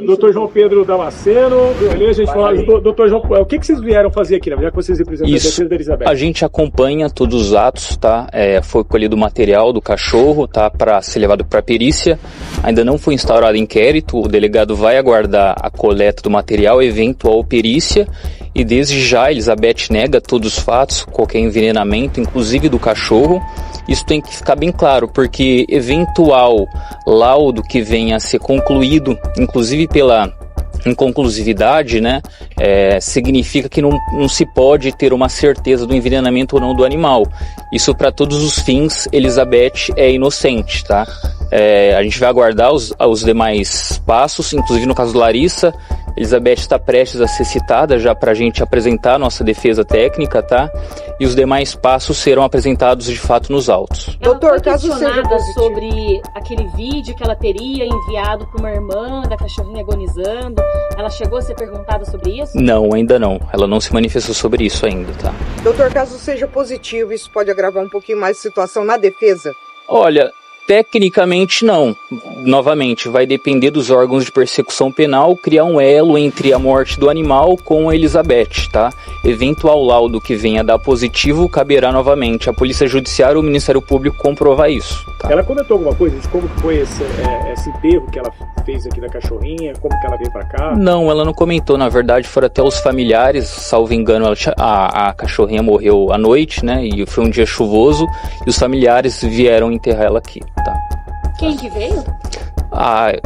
Doutor João Pedro Damasceno, beleza? A gente fala, doutor João, o que vocês vieram fazer aqui, já que vocês representam a defesa da Elizabeth? A gente acompanha todos os atos, tá? Foi colhido o material do cachorro, tá? Para ser levado para perícia. Ainda não foi instaurado inquérito, o delegado vai aguardar a coleta do material, eventual perícia, e desde já a Elizabeth nega todos os fatos, qualquer envenenamento, inclusive do cachorro. Isso tem que ficar bem claro, porque eventual laudo que venha a ser concluído, inclusive pela inconclusividade, né, significa que não se pode ter uma certeza do envenenamento ou não do animal. Isso, para todos os fins, Elizabeth é inocente, tá? A gente vai aguardar os demais passos, inclusive no caso da Larissa. Elizabeth está prestes a ser citada já para a gente apresentar a nossa defesa técnica, tá? E os demais passos serão apresentados de fato nos autos. Doutor, caso seja sobre aquele vídeo que ela teria enviado para uma irmã da cachorrinha agonizando, ela chegou a ser perguntada sobre isso? Não, ainda não. Ela não se manifestou sobre isso ainda, tá? Doutor, caso seja positivo, isso pode agravar um pouquinho mais a situação na defesa? Olha, tecnicamente não. Novamente, vai depender dos órgãos de persecução penal criar um elo entre a morte do animal com a Elizabeth, tá? Eventual laudo que venha a dar positivo, caberá novamente à Polícia Judiciária ou ao Ministério Público comprovar isso, tá? Ela comentou alguma coisa de como foi esse enterro que ela fez aqui da cachorrinha, como que ela veio pra cá? Não, ela não comentou. Na verdade, foram até os familiares, salvo engano, a cachorrinha morreu à noite, né? E foi um dia chuvoso, e os familiares vieram enterrar ela aqui, tá? Quem que veio?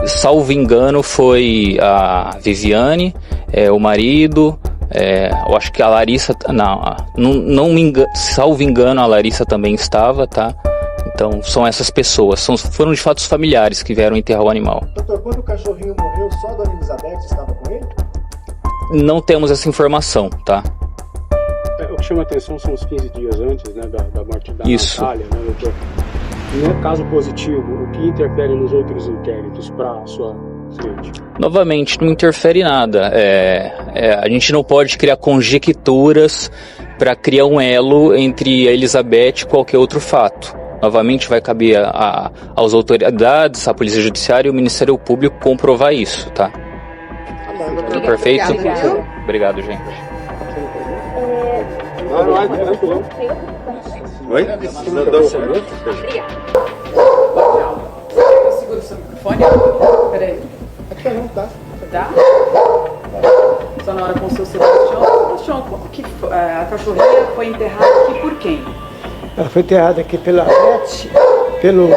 Salvo engano, foi a Viviane, o marido, eu acho que a Larissa, não me engano, salvo engano, a Larissa também estava, tá? Então, são essas pessoas, foram de fato os familiares que vieram enterrar o animal. Doutor, quando o cachorrinho morreu, só a dona Elizabeth estava com ele? Não temos essa informação, tá? O que chama a atenção são os 15 dias antes, né, da morte da Isso. Natália, né, doutor? No caso positivo, o que interfere nos outros inquéritos para a sua frente? Novamente, não interfere nada. A gente não pode criar conjecturas para criar um elo entre a Elizabeth e qualquer outro fato. Novamente, vai caber às autoridades, à Polícia Judiciária e ao Ministério Público comprovar isso, tá? Obrigada. Perfeito? Obrigada. Obrigado, gente. Oi? Obrigada. Segura o seu microfone. Peraí. Dá? Só na hora com o seu Sebastião. Sebastião, como que a cachorrinha foi enterrada aqui por quem? Ela foi enterrada aqui pela Beth, pelo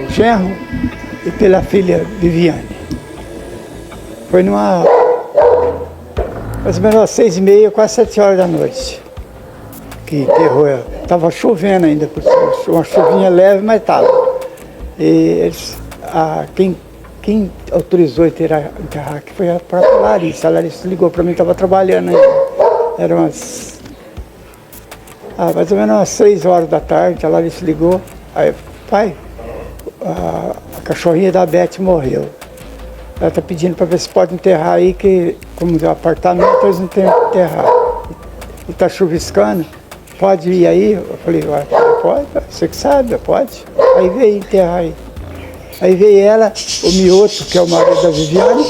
genro e pela filha Viviane. Foi numa... mais ou menos às 6h30, quase 7 horas da noite, que enterrou ela. Tava chovendo ainda, uma chuvinha leve, mas tava. E quem autorizou enterrar aqui foi a própria Larissa. A Larissa ligou para mim, estava trabalhando ainda. Era mais ou menos às 6 horas da tarde, a Larissa ligou. Aí, pai, a cachorrinha da Beth morreu. Ela está pedindo para ver se pode enterrar aí, que como é um apartamento, eles não têm que enterrar. E está chuviscando, pode ir aí? Eu falei, pode, você que sabe, pode. Aí veio enterrar aí. Aí veio ela, o Mioto, que é o marido da Viviane,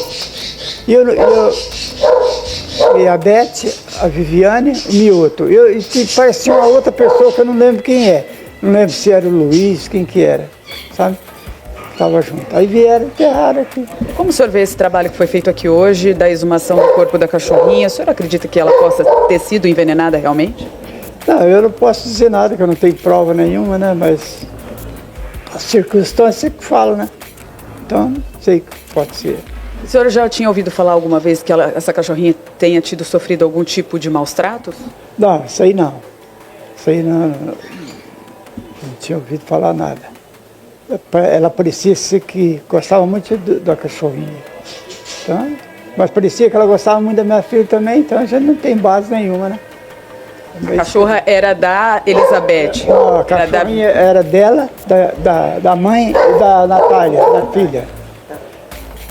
e a Beth, a Viviane, o Mioto. E parecia uma outra pessoa que eu não lembro quem é. Não lembro se era o Luiz, quem que era, sabe? Estava junto. Aí vieram enterrar aqui. Como o senhor vê esse trabalho que foi feito aqui hoje, da exumação do corpo da cachorrinha? O senhor acredita que ela possa ter sido envenenada realmente? Não, eu não posso dizer nada, que eu não tenho prova nenhuma, né? Mas as circunstâncias que falam, né? Então, não sei o que pode ser. O senhor já tinha ouvido falar alguma vez que essa cachorrinha tenha sofrido algum tipo de maus tratos? Não, isso aí não. Isso aí não tinha ouvido falar nada. Ela parecia ser que gostava muito da cachorrinha. Então, mas parecia que ela gostava muito da minha filha também, então a gente não tem base nenhuma, né? A cachorra era da Elizabeth? Não, a cachorrinha era dela, da mãe e da Natália, da filha.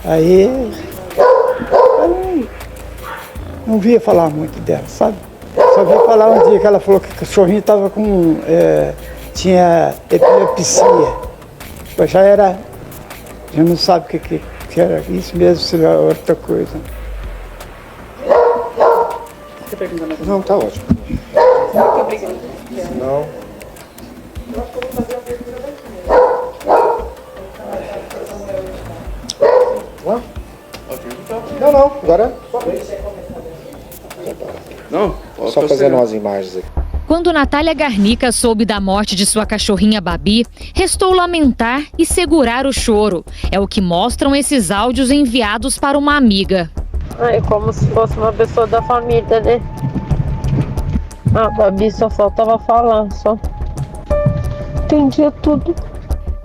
Aí, eu não via falar muito dela, sabe? Só vi falar um dia que ela falou que a cachorrinha estava com... tinha epilepsia. Mas já não sabe o que se era isso mesmo, se era outra coisa. Você pergunta mais? Não, tá ótimo. Muito obrigada. Não. Não, agora Não, só fazendo umas imagens aqui. Quando Natália Garnica soube da morte de sua cachorrinha Babi, restou lamentar e segurar o choro. É o que mostram esses áudios enviados para uma amiga. É como se fosse uma pessoa da família, né? A Babi só faltava falar, só. Entendia tudo.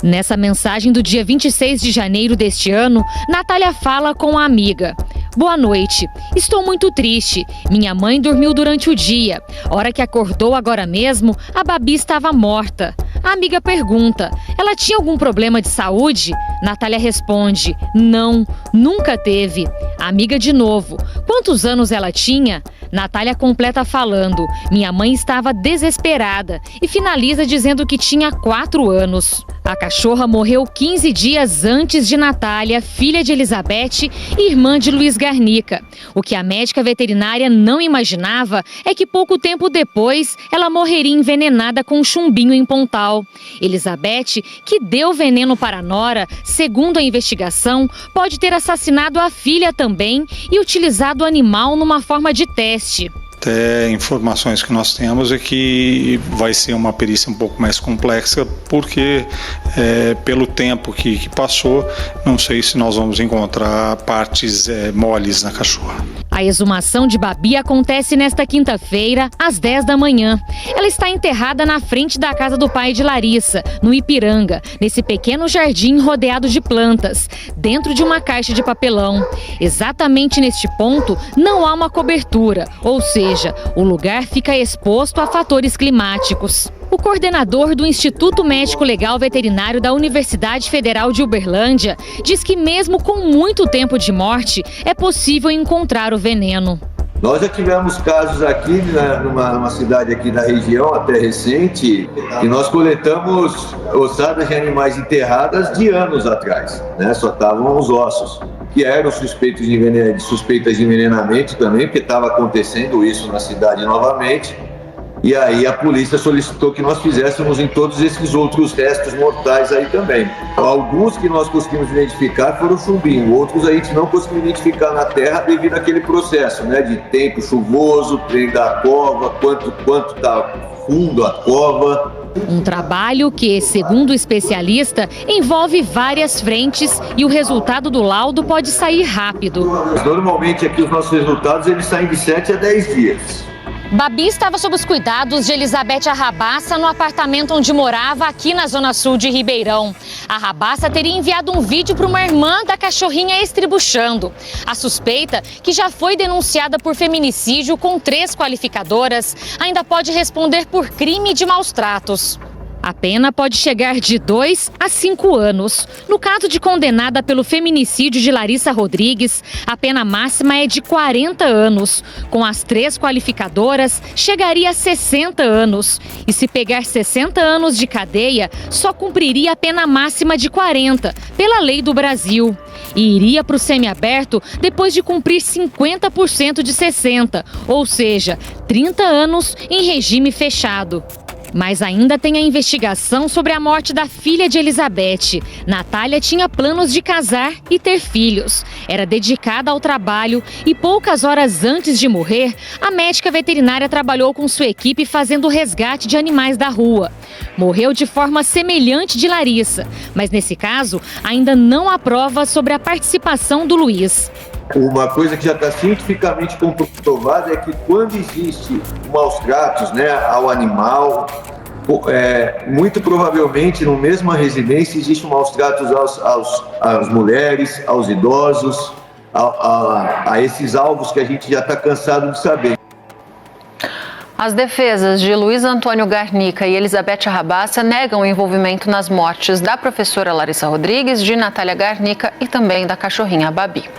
Nessa mensagem do dia 26 de janeiro deste ano, Natália fala com a amiga. Boa noite. Estou muito triste. Minha mãe dormiu durante o dia. Hora que acordou agora mesmo, a Babi estava morta. A amiga pergunta: ela tinha algum problema de saúde? Natália responde: não, nunca teve. A amiga de novo: quantos anos ela tinha? Natália completa falando: minha mãe estava desesperada, e finaliza dizendo que tinha 4 anos. A cachorra morreu 15 dias antes de Natália, filha de Elizabeth e irmã de Luiz Garnica. O que a médica veterinária não imaginava é que pouco tempo depois ela morreria envenenada com um chumbinho em Pontal. Elizabeth, que deu veneno para a nora, segundo a investigação, pode ter assassinado a filha também e utilizado o animal numa forma de teste. Até informações que nós temos é que vai ser uma perícia um pouco mais complexa, porque pelo tempo que passou, não sei se nós vamos encontrar partes moles na cachorra. A exumação de Babi acontece nesta quinta-feira, às 10 da manhã. Ela está enterrada na frente da casa do pai de Larissa, no Ipiranga, nesse pequeno jardim rodeado de plantas, dentro de uma caixa de papelão. Exatamente neste ponto, não há uma cobertura, ou seja, o lugar fica exposto a fatores climáticos. O coordenador do Instituto Médico Legal Veterinário da Universidade Federal de Uberlândia diz que mesmo com muito tempo de morte, é possível encontrar o veneno. Nós já tivemos casos aqui, numa cidade aqui da região, até recente, que nós coletamos ossadas de animais enterradas de anos atrás, né? Só estavam os ossos, que eram suspeitas de envenenamento também, porque estava acontecendo isso na cidade novamente. E aí a polícia solicitou que nós fizéssemos em todos esses outros restos mortais aí também. Alguns que nós conseguimos identificar foram chumbinho, outros a gente não conseguiu identificar na terra devido àquele processo, né, de tempo chuvoso, treino da cova, quanto tá fundo a cova. Um trabalho que, segundo o especialista, envolve várias frentes e o resultado do laudo pode sair rápido. Normalmente aqui os nossos resultados eles saem de 7 a 10 dias. Babi estava sob os cuidados de Elizabeth Arrabassa no apartamento onde morava aqui na zona sul de Ribeirão. A Arrabassa teria enviado um vídeo para uma irmã da cachorrinha estribuchando. A suspeita, que já foi denunciada por feminicídio com 3 qualificadoras, ainda pode responder por crime de maus tratos. A pena pode chegar de 2 a 5 anos. No caso de condenada pelo feminicídio de Larissa Rodrigues, a pena máxima é de 40 anos. Com as 3 qualificadoras, chegaria a 60 anos. E se pegar 60 anos de cadeia, só cumpriria a pena máxima de 40, pela lei do Brasil. E iria para o semiaberto depois de cumprir 50% de 60, ou seja, 30 anos em regime fechado. Mas ainda tem a investigação sobre a morte da filha de Elizabeth. Natália tinha planos de casar e ter filhos. Era dedicada ao trabalho e poucas horas antes de morrer, a médica veterinária trabalhou com sua equipe fazendo o resgate de animais da rua. Morreu de forma semelhante de Larissa, mas nesse caso ainda não há prova sobre a participação do Luiz. Uma coisa que já está cientificamente comprovada é que quando existe maus tratos, né, ao animal, muito provavelmente na mesma residência existe maus tratos às mulheres, aos idosos, a esses alvos que a gente já está cansado de saber. As defesas de Luiz Antônio Garnica e Elizabeth Arrabassa negam o envolvimento nas mortes da professora Larissa Rodrigues, de Natália Garnica e também da cachorrinha Babi.